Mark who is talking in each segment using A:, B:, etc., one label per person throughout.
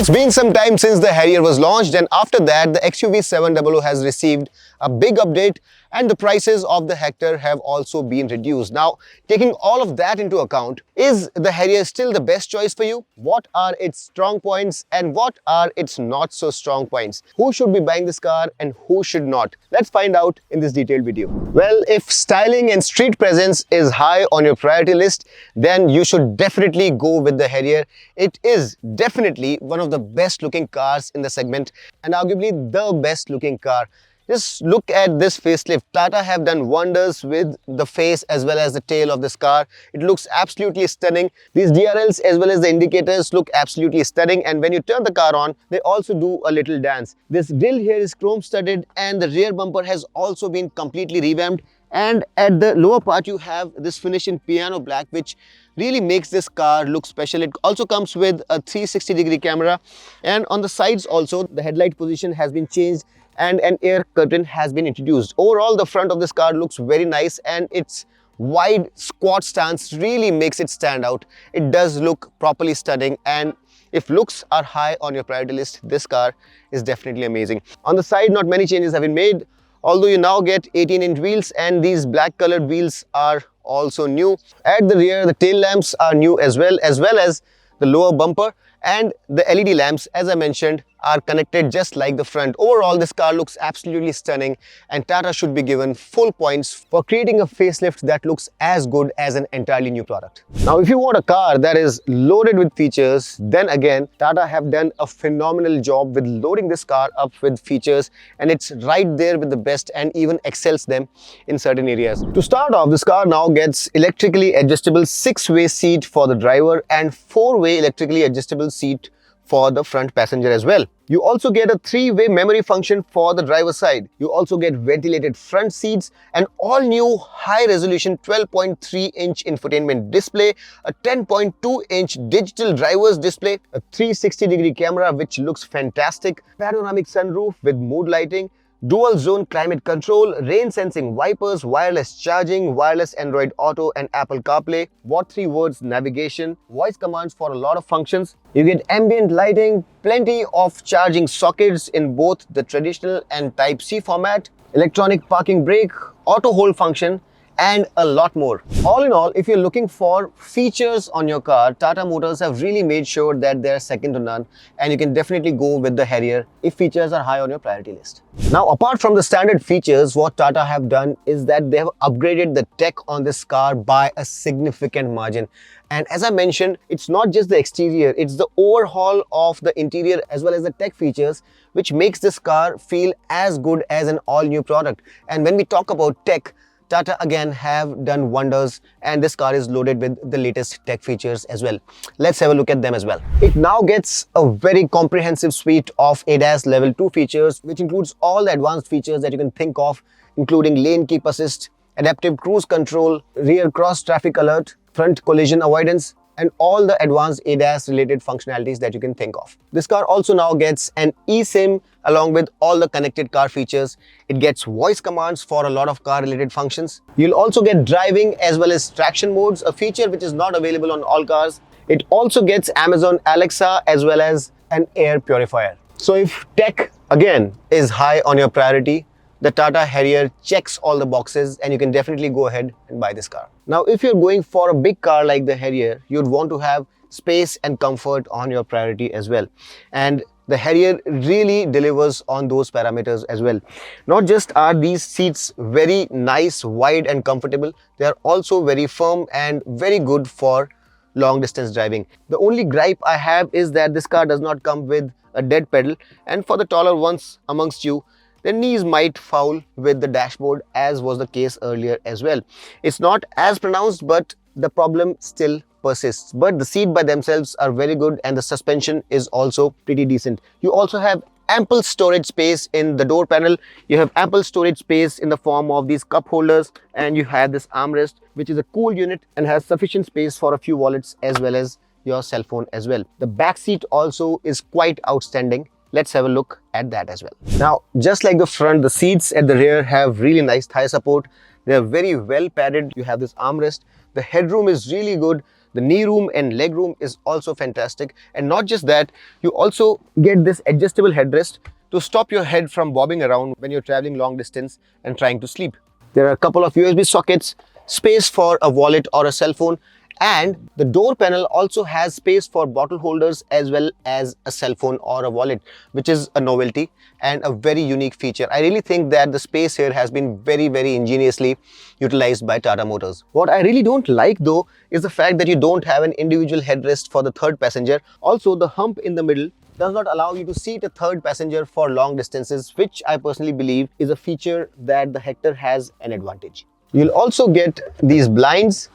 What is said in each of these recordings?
A: It's been some time since the Harrier was launched, and after that the XUV 700 has received a big update and the prices of the Hector have also been reduced. Now, taking all of that into account, is the Harrier still the best choice for you? What are its strong points and what are its not so strong points? Who should be buying this car and who should not? Let's find out in this detailed video. Well, if styling and street presence is high on your priority list, then you should definitely go with the Harrier. It is definitely one of the best looking cars in the segment and arguably the best looking car. Just look at this facelift. Tata have done wonders with the face as well as the tail of this car. It looks absolutely stunning. These DRLs as well as the indicators look absolutely stunning, and when you turn the car on, they also do a little dance. This grille here is chrome studded and the rear bumper has also been completely revamped. And at the lower part you have this finish in piano black, which really makes this car look special. It also comes with a 360-degree camera, and on the sides also the headlight position has been changed and an air curtain has been introduced. Overall, the front of this car looks very nice and its wide squat stance really makes it stand out. It does look properly stunning, and if looks are high on your priority list, this car is definitely amazing. On the side, not many changes have been made, although you now get 18-inch wheels and these black colored wheels are also new. At the rear, the tail lamps are new as well as the lower bumper, and the LED lamps, as I mentioned, are connected just like the front. Overall, this car looks absolutely stunning and Tata should be given full points for creating a facelift that looks as good as an entirely new product. Now, if you want a car that is loaded with features, then again, Tata have done a phenomenal job with loading this car up with features, and it's right there with the best and even excels them in certain areas. To start off, this car now gets electrically adjustable 6-way seat for the driver and 4-way electrically adjustable seat for the front passenger as well. You also get a 3-way memory function for the driver's side. You also get ventilated front seats, an all-new high-resolution 12.3-inch infotainment display, a 10.2-inch digital driver's display, a 360-degree camera which looks fantastic, panoramic sunroof with mood lighting, dual zone climate control, rain sensing wipers, wireless charging, wireless Android Auto and Apple CarPlay, What 3 words navigation, voice commands for a lot of functions. You get ambient lighting, plenty of charging sockets in both the traditional and Type-C format, electronic parking brake, auto hold function, and a lot more. All in all, if you're looking for features on your car, Tata Motors have really made sure that they're second to none, and you can definitely go with the Harrier if features are high on your priority list. Now, apart from the standard features, what Tata have done is that they have upgraded the tech on this car by a significant margin. And as I mentioned, it's not just the exterior, it's the overhaul of the interior as well as the tech features, which makes this car feel as good as an all-new product. And when we talk about tech, Tata again have done wonders, and this car is loaded with the latest tech features as well. Let's have a look at them as well. It now gets a very comprehensive suite of ADAS level 2 features, which includes all the advanced features that you can think of, including lane keep assist, adaptive cruise control, rear cross traffic alert, front collision avoidance, and all the advanced ADAS related functionalities that you can think of. This car also now gets an eSIM along with all the connected car features. It gets voice commands for a lot of car related functions. You'll also get driving as well as traction modes, a feature which is not available on all cars. It also gets Amazon Alexa as well as an air purifier. So if tech again is high on your priority, the Tata Harrier checks all the boxes and you can definitely go ahead and buy this car. Now, if you're going for a big car like the Harrier, you'd want to have space and comfort on your priority as well. And the Harrier really delivers on those parameters as well. Not just are these seats very nice, wide and comfortable, they are also very firm and very good for long distance driving. The only gripe I have is that this car does not come with a dead pedal, and for the taller ones amongst you, their knees might foul with the dashboard, as was the case earlier as well. It's not as pronounced, but the problem still persists. But the seat by themselves are very good and the suspension is also pretty decent. You also have ample storage space in the door panel. You have ample storage space in the form of these cup holders, and you have this armrest, which is a cool unit and has sufficient space for a few wallets as well as your cell phone as well. The back seat also is quite outstanding. Let's have a look at that as well. Now, just like the front, the seats at the rear have really nice thigh support. They are very well padded. You have this armrest. The headroom is really good. The knee room and leg room is also fantastic. And not just that, you also get this adjustable headrest to stop your head from bobbing around when you're traveling long distance and trying to sleep. There are a couple of USB sockets, space for a wallet or a cell phone, and the door panel also has space for bottle holders as well as a cell phone or a wallet, which is a novelty and a very unique feature. I really think that the space here has been very ingeniously utilized by Tata Motors. What I really don't like though is the fact that you don't have an individual headrest for the third passenger. Also, the hump in the middle does not allow you to seat a third passenger for long distances, which I personally believe is a feature that the Hector has an advantage. You'll also get these blinds,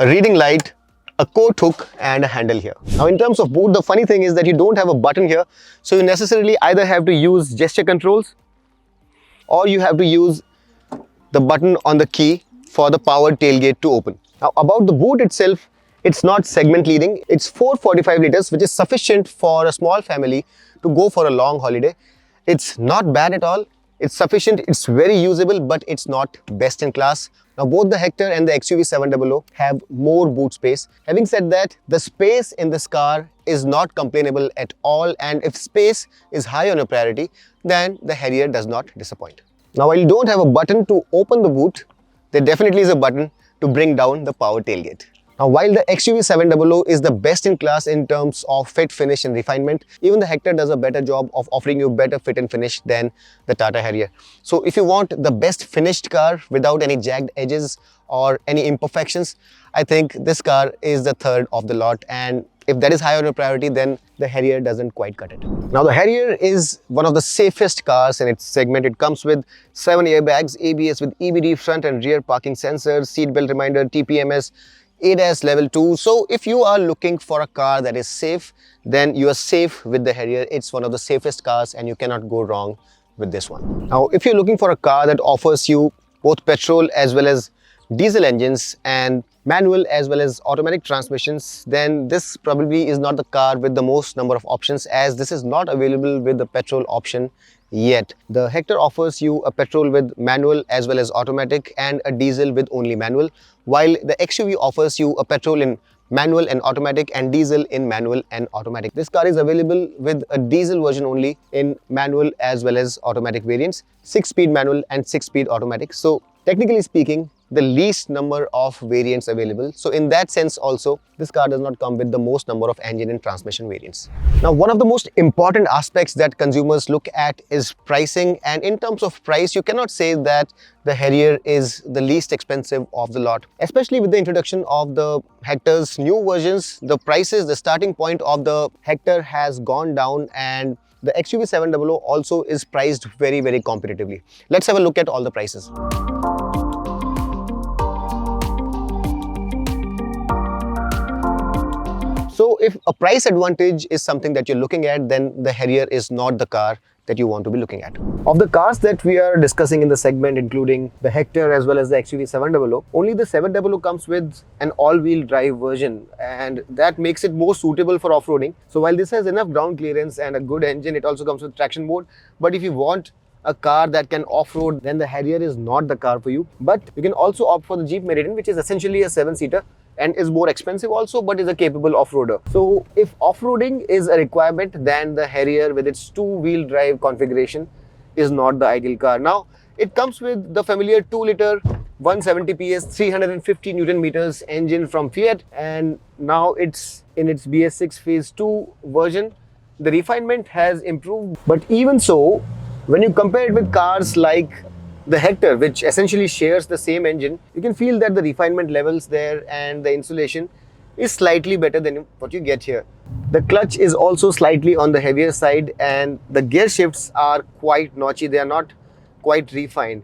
A: a reading light, a coat hook and a handle here. Now in terms of boot, the funny thing is that you don't have a button here, so you necessarily either have to use gesture controls or you have to use the button on the key for the powered tailgate to open. Now about the boot itself, it's not segment leading. It's 445 liters, which is sufficient for a small family to go for a long holiday. It's not bad at all. It's sufficient, it's very usable, but it's not best in class. Now both the Hector and the XUV700 have more boot space. Having said that, the space in this car is not complainable at all, and if space is high on a priority, then the Harrier does not disappoint. Now while you don't have a button to open the boot, there definitely is a button to bring down the power tailgate. Now, while the XUV700 is the best in class in terms of fit, finish and refinement, even the Hector does a better job of offering you better fit and finish than the Tata Harrier. So if you want the best finished car without any jagged edges or any imperfections, I think this car is the third of the lot, and if that is high on your priority, then the Harrier doesn't quite cut it. Now the Harrier is one of the safest cars in its segment. It comes with 7 airbags, ABS with EBD front and rear parking sensors, seat belt reminder, TPMS, ADAS level 2. So if you are looking for a car that is safe, then you are safe with the Harrier. It's one of the safest cars and you cannot go wrong with this one. Now if you're looking for a car that offers you both petrol as well as diesel engines and manual as well as automatic transmissions, then this probably is not the car with the most number of options, as this is not available with the petrol option yet. The Hector offers you a petrol with manual as well as automatic and a diesel with only manual, while the XUV offers you a petrol in manual and automatic and diesel in manual and automatic. This car is available with a diesel version only in manual as well as automatic variants, 6-speed manual and 6-speed automatic. So technically speaking, the least number of variants available. So in that sense also, this car does not come with the most number of engine and transmission variants. Now, one of the most important aspects that consumers look at is pricing, and in terms of price, you cannot say that the Harrier is the least expensive of the lot. Especially with the introduction of the Hector's new versions, the prices, the starting point of the Hector has gone down, and the XUV700 also is priced very competitively. Let's have a look at all the prices. So if a price advantage is something that you're looking at, then the Harrier is not the car that you want to be looking at. Of the cars that we are discussing in the segment, including the Hector as well as the XUV700, only the 700 comes with an all-wheel drive version, and that makes it more suitable for off-roading. So while this has enough ground clearance and a good engine, it also comes with traction mode. But if you want a car that can off-road, then the Harrier is not the car for you. But you can also opt for the Jeep Meridian, which is essentially a 7-seater and is more expensive also, but is a capable off-roader. So if off-roading is a requirement, then the Harrier with its 2-wheel drive configuration is not the ideal car. Now it comes with the familiar 2-liter 170 PS 350 Newton meters engine from Fiat, and now it's in its BS6 phase 2 version. The refinement has improved, but even so, when you compare it with cars like the Hector, which essentially shares the same engine, you can feel that the refinement levels there and the insulation is slightly better than what you get here. The clutch is also slightly on the heavier side, and the gear shifts are quite notchy. They are not quite refined.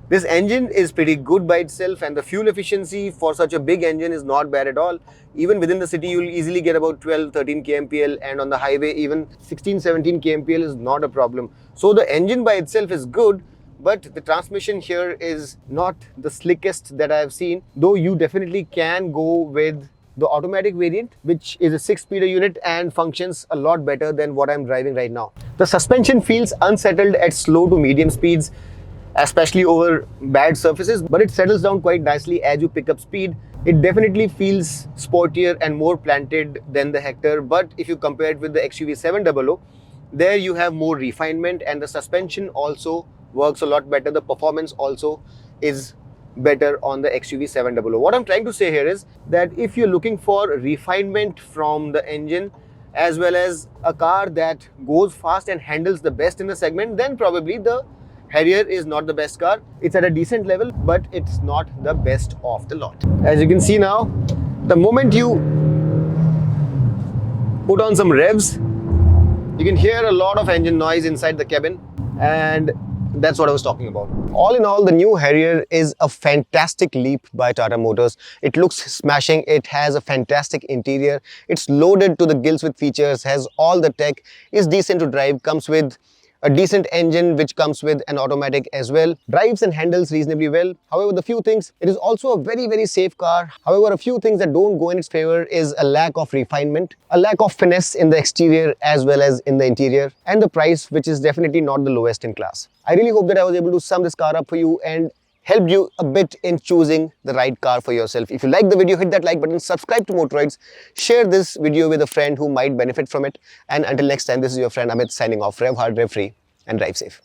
A: This engine is pretty good by itself, and the fuel efficiency for such a big engine is not bad at all. Even within the city, you'll easily get about 12-13 kmpl, and on the highway, even 16-17 kmpl is not a problem. So the engine by itself is good, but the transmission here is not the slickest that I have seen, though you definitely can go with the automatic variant, which is a 6-speeder unit and functions a lot better than what I'm driving right now. The suspension feels unsettled at slow to medium speeds, especially over bad surfaces, but it settles down quite nicely as you pick up speed. It definitely feels sportier and more planted than the Hector, but if you compare it with the XUV 700, there you have more refinement and the suspension also works a lot better. The performance also is better on the XUV 700. What I'm trying to say here is that if you're looking for refinement from the engine as well as a car that goes fast and handles the best in the segment, then probably the Harrier is not the best car. It's at a decent level, but it's not the best of the lot. As you can see now, the moment you put on some revs, you can hear a lot of engine noise inside the cabin, and that's what I was talking about. All in all, the new Harrier is a fantastic leap by Tata Motors. It looks smashing. It has a fantastic interior. It's loaded to the gills with features, has all the tech, is decent to drive, comes with a decent engine which comes with an automatic as well, drives and handles reasonably well. However, the few things, it is also a very safe car. However, a few things that don't go in its favor is a lack of refinement, a lack of finesse in the exterior as well as in the interior, and the price, which is definitely not the lowest in class. I really hope that I was able to sum this car up for you and helped you a bit in choosing the right car for yourself. If you like the video, hit that like button, subscribe to Motoroids, share this video with a friend who might benefit from it. And until next time, this is your friend Amit signing off. Rev hard, rev free, and drive safe.